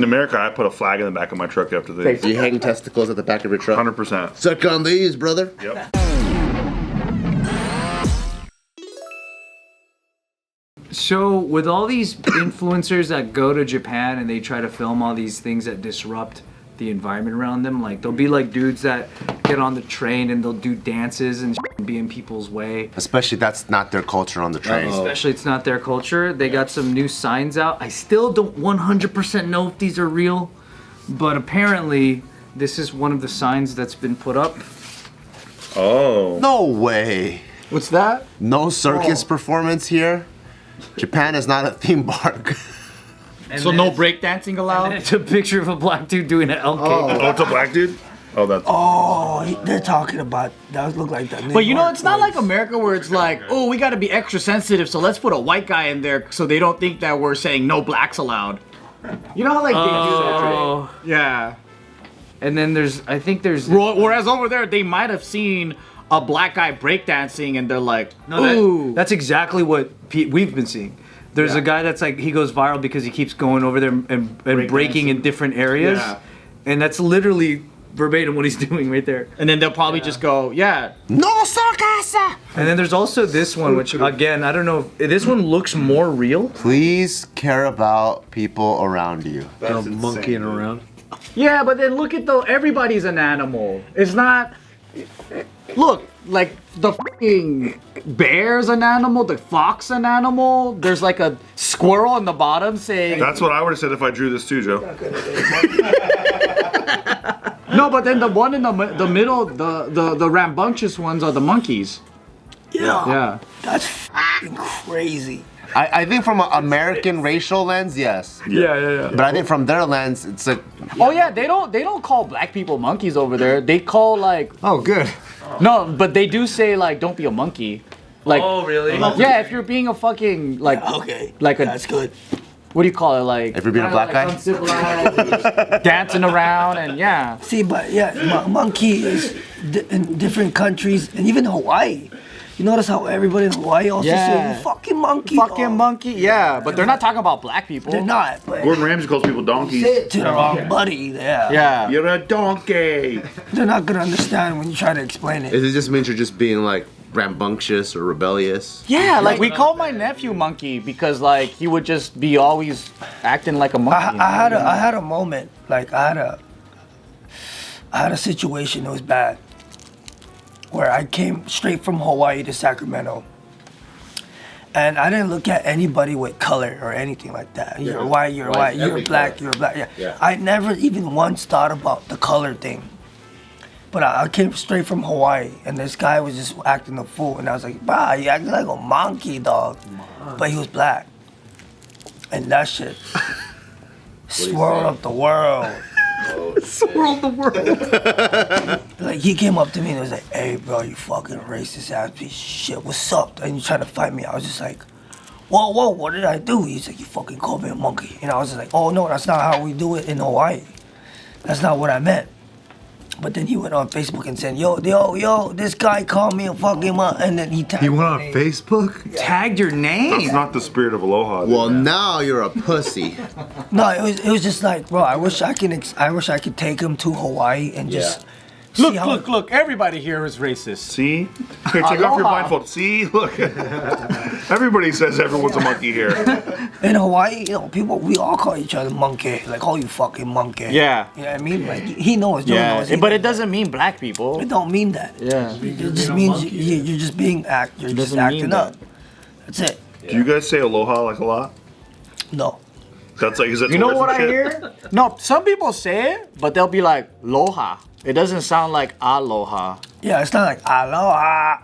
In America, I put a flag in the back of my truck after this. Do you hang testicles at the back of your truck? 100%. Suck on these, brother. Yep. So with all these influencers that go to Japan and they try to film all these things that disrupt the environment around them, like there'll be like dudes that get on the train and they'll do dances and be in people's way. Especially that's not their culture on the train. Especially it's not their culture. They got some new signs out. I still don't 100% know if these are real, but apparently this is one of the signs that's been put up. Oh. No way. What's that? No circus performance here. Japan is not a theme park. So no breakdancing allowed? It's a picture of a black dude doing an elk cake. Oh, it's a black dude? Oh, that's... Oh, they're talking about, that look like that. But you know, it's not like America where it's like, oh, we gotta be extra sensitive, so let's put a white guy in there so they don't think that we're saying no blacks allowed. You know how like they do that, right? Yeah. And then I think there's... Whereas over there, they might have seen a black guy breakdancing and they're like, ooh. That's exactly what we've been seeing. There's a guy that's like, he goes viral because he keeps going over there and breaking in different areas. Yeah. And that's literally verbatim what he's doing right there. And then they'll probably just go, no circus! And then there's also this one, which again, I don't know, if this one looks more real. Please care about people around you. That's monkeying around. Yeah, but then look at everybody's an animal. It's not... Look, like the fucking bear's an animal, the fox an animal. There's like a squirrel on the bottom saying... That's what I would have said if I drew this too, Joe. No, but then the one in the middle, the rambunctious ones are the monkeys. Yeah. That's fucking crazy. I think from an American racial lens, yes. Yeah. But I think from their lens, it's like... Oh yeah, they don't call black people monkeys over there. They call like... Oh, good. No, but they do say like, don't be a monkey. Like, oh, really? Yeah, if you're being a fucking like... Okay, like a, that's good. What do you call it? Like... If you're being a black guy? Uncivilized, dancing around and yeah. See, but yeah, monkey is in different countries and even Hawaii. You notice how everybody in Hawaii also say, you fucking monkey. Fucking monkey, yeah. But they're not talking about black people. They're not. But Gordon Ramsay calls people donkeys. say it to the wrong buddy, yeah. Yeah. You're a donkey. They're not gonna understand when you try to explain it. It just means you're just being like rambunctious or rebellious. Yeah, like we call my nephew Monkey because like he would just be always acting like a monkey. I had a moment, like I had a situation that was bad, where I came straight from Hawaii to Sacramento. And I didn't look at anybody with color or anything like that. You're white, you're white, you're black, you're black. Yeah. I never even once thought about the color thing. But I came straight from Hawaii, and this guy was just acting a fool. And I was like, bah, you acting like a monkey, dog. But he was black. And that shit swirled up the world. Swirled the world. Like, he came up to me and was like, hey, bro, you fucking racist ass piece of shit. What's up? And you trying to fight me. I was just like, whoa, what did I do? He's like, you fucking called me a monkey. And I was just like, oh, no, that's not how we do it in Hawaii. That's not what I meant. But then he went on Facebook and said, yo, this guy called me a fucking monkey. And then he tagged He went on Facebook? Yeah. Tagged your name? That's not the spirit of aloha. Well, now you're a pussy. No, it was just like, bro, I wish I could take him to Hawaii and just see how Look, everybody here is racist. See? Here, take off your blindfold. See? Look. Everybody says everyone's a monkey here. in Hawaii, people, we all call each other monkey. Like, oh, you fucking monkey. Yeah. You know what I mean? Like, he knows, Joe knows. But it doesn't mean black people. It don't mean that. Yeah. It just means you're just being you're just acting up. That's it. Do you guys say aloha like a lot? No. That's like, is that You know what I shit? hear? No, some people say it, but they'll be like, loha. It doesn't sound like aloha. Yeah, it's not like aloha.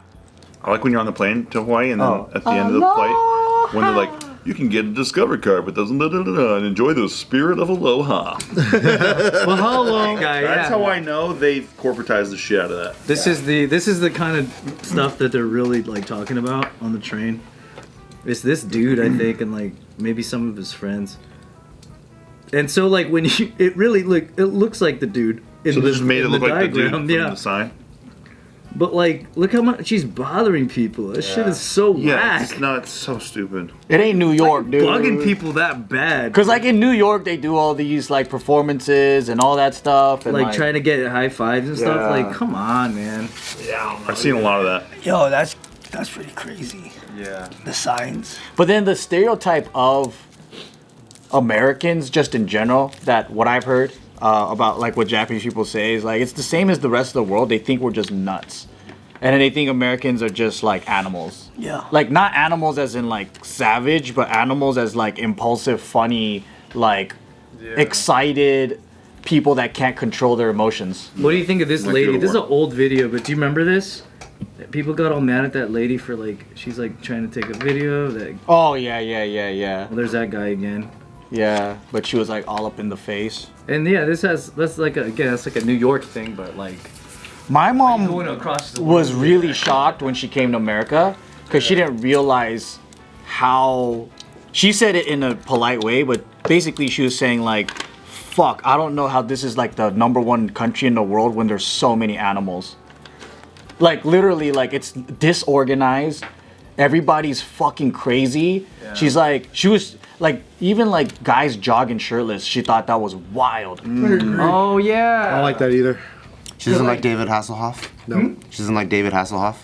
I like when you're on the plane to Hawaii and then at the end of the flight, when they're like, you can get a Discover card, but doesn't and enjoy the spirit of aloha. Well, how long, guy? That's how I know they've corporatized the shit out of that. This is the kind of stuff that they're really like talking about on the train. It's this dude, I think, and like maybe some of his friends. And so like when it looks like the dude. So they just made it look like the dude diagram, from the sign? But like, look how much she's bothering people. That shit is so Yeah, whack. it's so stupid. It ain't New York, dude. Bugging people that bad. Cause like in New York, they do all these like performances and all that stuff, and like trying to get high fives and stuff. Yeah. Like, come on, man. I've seen a lot of that. Yo, that's pretty crazy. Yeah. The signs. But then the stereotype of Americans, just in general, that what I've heard about like what Japanese people say is like it's the same as the rest of the world. They think we're just nuts, and then they think Americans are just like animals. Yeah. Like not animals as in like savage, but animals as like impulsive, funny, like excited people that can't control their emotions. What do you think of this Like lady? you This is an were. old video, but do you remember this? People got all mad at that lady for like, she's like trying to take a video. That, Oh yeah. well, there's that guy again. Yeah, but she was like all up in the face. And yeah, that's like a New York thing, but like My mom going across the was world. really shocked when she came to America because she didn't realize how. She said it in a polite way, but basically she was saying like, "Fuck, I don't know how this is like the #1 country in the world when there's so many animals." Like literally, like it's disorganized. Everybody's fucking crazy. She was like, even like guys jogging shirtless. She thought that was wild. Oh yeah. I don't like that either. She doesn't like David Hasselhoff. No. She doesn't like David Hasselhoff.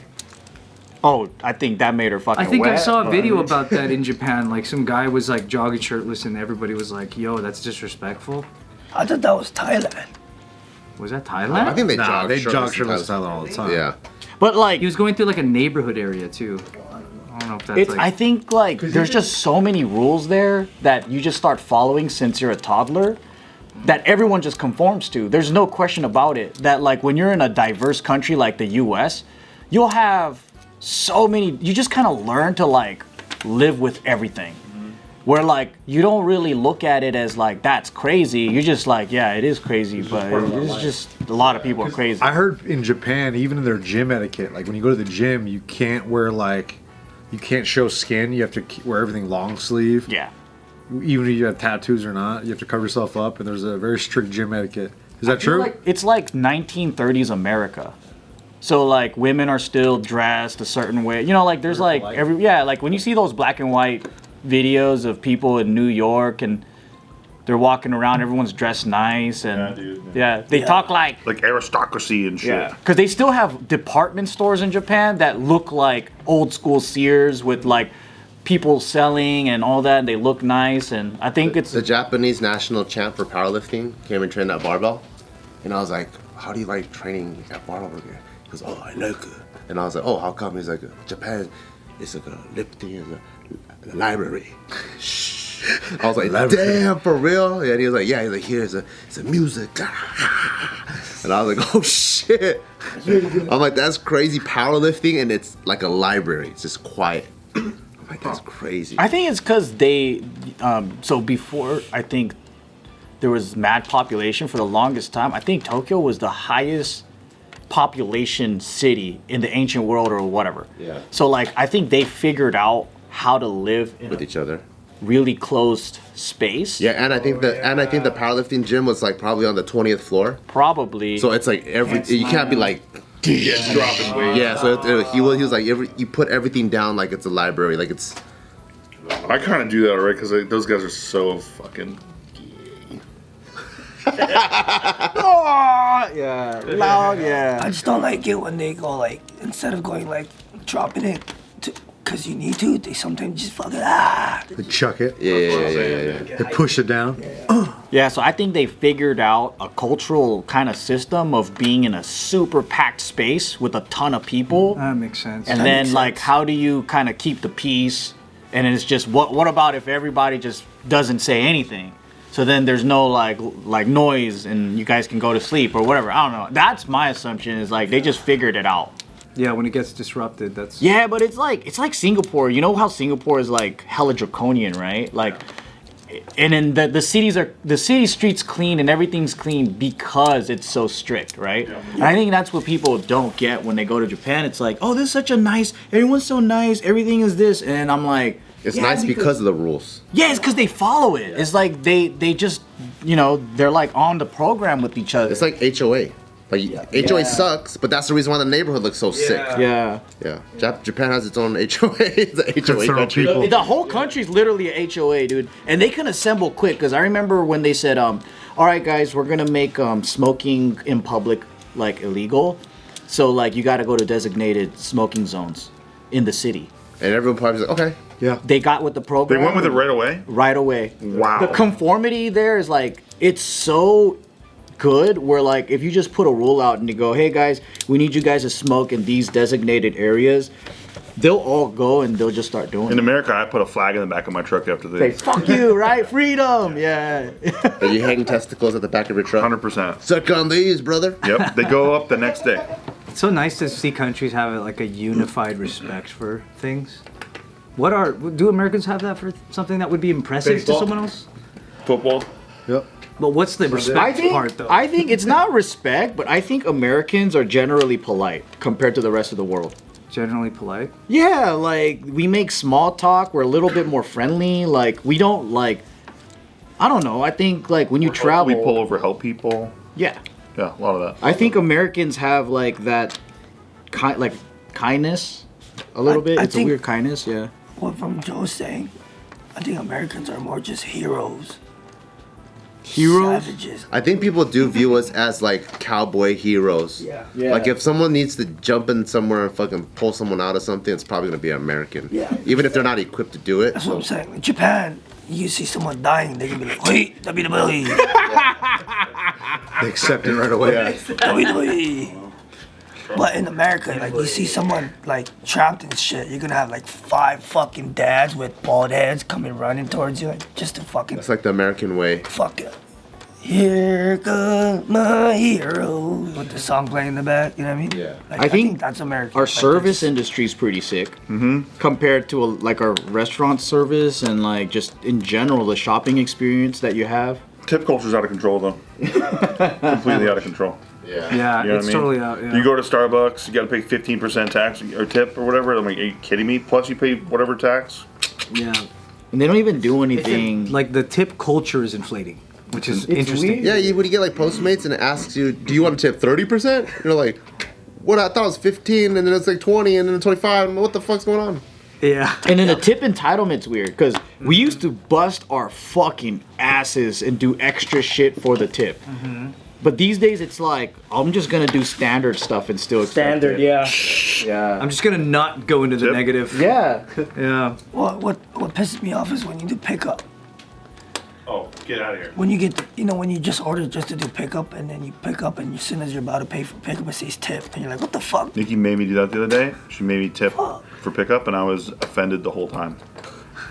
Oh, I think that made her fucking I think I wet, saw a but- video about that in Japan. Like some guy was like jogging shirtless, and everybody was like, "Yo, that's disrespectful." I thought that was Thailand. Was that Thailand? I think they Nah, jog they shirtless jog shirtless in Thailand all the time. Yeah. But like, He was going through like a neighborhood area too. I don't know if that's it's. like. I think like there's just so many rules there that you just start following since you're a toddler, that everyone just conforms to. There's no question about it. That like when you're in a diverse country like the U.S., you'll have so many. You just kind of learn to like live with everything. Where like you don't really look at it as like that's crazy. You're just like, yeah, it is crazy, but it's just a lot of people are crazy. I heard in Japan, even in their gym etiquette, like when you go to the gym, you can't wear like, you can't show skin. You have to wear everything long sleeve. Yeah. Even if you have tattoos or not, you have to cover yourself up. And there's a very strict gym etiquette. Is that true? It's like 1930s America. So like women are still dressed a certain way. You know, like there's like like when you see those black and white videos of people in New York and they're walking around, everyone's dressed nice and they talk like aristocracy and shit. because they still have department stores in Japan that look like old school Sears with like people selling and all that. And they look nice, and I think it's The Japanese national champ for powerlifting came and trained at barbell, and I was like, "How do you like training at barbell?" He goes, "Oh, I like it." And I was like, "Oh, how come?" He's like, "Japan, it's like a lifting in the library." I was like, "Damn, for real?" And he was like, "Yeah." He's like, "Here's it's a music." And I was like, "Oh shit!" I'm like, "That's crazy powerlifting, and it's like a library. It's just quiet." I'm like, "That's crazy." I think it's because they, so before, I think there was mad population for the longest time. I think Tokyo was the highest population city in the ancient world or whatever. Yeah. So like, I think they figured out how to live in with a each other. really closed space. Yeah, and I think the powerlifting gym was like probably on the 20th floor. Probably. So it's like you can't be like dropping weight. yeah. So he was like you put everything down like it's a library, like it's I kind of do that already because those guys are so fucking. yeah, loud, yeah. I just don't like it when they go like, instead of going like dropping it because you need to, they sometimes just fucking They chuck it. yeah. They push it down. Yeah, so I think they figured out a cultural kind of system of being in a super packed space with a ton of people. That makes sense. And That then makes like sense. how do you kind of keep the peace? And it's just what about if everybody just doesn't say anything? So then there's no like noise and you guys can go to sleep or whatever. I don't know. That's my assumption is like they just figured it out. Yeah, when it gets disrupted, that's. Yeah, but it's like Singapore. You know how Singapore is like hella draconian, right? Like and then the city streets clean and everything's clean because it's so strict, right? And I think that's what people don't get when they go to Japan. It's like, oh, this is such a nice, everyone's so nice, everything is this, and I'm like, It's yeah, nice because of the rules. yeah, it's because they follow it. It's like they just, they're like on the program with each other. It's like HOA. Like HOA sucks, but that's the reason why the neighborhood looks so sick. Yeah. Yeah, Japan has its own HOA. It's a HOA country. The whole country's literally a HOA, dude, and they can assemble quick. Cause I remember when they said, "All right, guys, we're gonna make smoking in public like illegal, so like you got to go to designated smoking zones in the city." And everyone probably was like, okay. Yeah. They got with the program. They went with it right away? Right away. Wow. The conformity there is like, it's so good where like if you just put a rule out and you go, hey guys, we need you guys to smoke in these designated areas, they'll all go and they'll just start doing In it. America, I put a flag in the back of my truck after Say, they. fuck you, right? Freedom. Yeah. Are you hanging testicles at the back of your truck? 100%. Suck on these, brother. Yep, they go up the next day. It's so nice to see countries have like a unified respect for things. Do Americans have that for something that would be impressive Baseball. to someone else? Football. Yep. But what's the respect part though? I think it's not respect, but I think Americans are generally polite compared to the rest of the world. Generally polite. Yeah, like we make small talk. We're a little bit more friendly. Like we don't like. I don't know. I think like when you travel, We pull over, help people. Yeah, Yeah, a lot of that. I think Americans have like that, kindness, a little bit. I It's a think- weird kindness. Yeah. What from Joe's saying, I think Americans are more just heroes. Heroes. Savages. I think people do view us as like cowboy heroes. Yeah. Like if someone needs to jump in somewhere and fucking pull someone out of something, it's probably gonna be an American. Yeah. Even if they're not equipped to do it. That's what I'm saying. In Japan, you see someone dying, they're gonna be like, wait, WWE, They accept it right away. WWE. But in America, like you see someone like trapped and shit, you're gonna have like 5 fucking dads with bald heads coming running towards you, like, just to fucking It's like the American way. fuck it. Here comes my hero. With the song playing in the back, you know what I mean? Yeah. Like, I think that's American. Our Like, service that's- industry is pretty sick compared to like our restaurant service and like just in general the shopping experience that you have. Tip culture's out of control, though. Completely out of control. Yeah. Yeah, You know what it's I mean? totally out. Yeah. You go to Starbucks, you got to pay 15% tax or tip or whatever. I'm like, are you kidding me? Plus, you pay whatever tax. yeah. And they don't even do anything. Like the tip culture is inflating, which is It's interesting. weird. Yeah, when you get like Postmates and it asks you, do you want to tip 30%? You're like, what? I thought it was 15 and then it's like 20 and then 25. What the fuck's going on? Yeah. And then the tip entitlement's weird because we used to bust our fucking asses and do extra shit for the tip. But these days it's like I'm just gonna do standard stuff and still expect Standard, it. yeah. Yeah. I'm just gonna not go into the Tip? negative. Yeah. Yeah. What pisses me off is when you do pickup. Oh, get out of here. When you get, when you just order just to do pickup and then you pick up and as soon as you're about to pay for pickup, it says tip. And you're like, what the fuck? Nikki made me do that the other day. She made me tip for pickup, and I was offended the whole time.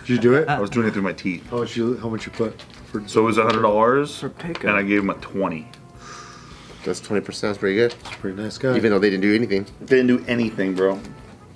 Did you do it? I was doing it through my teeth. How much you put? For, So it was $100 For pickup. and I gave him a 20. That's 20%. That's pretty good. pretty nice guy. Even though they didn't do anything. They didn't do anything, bro.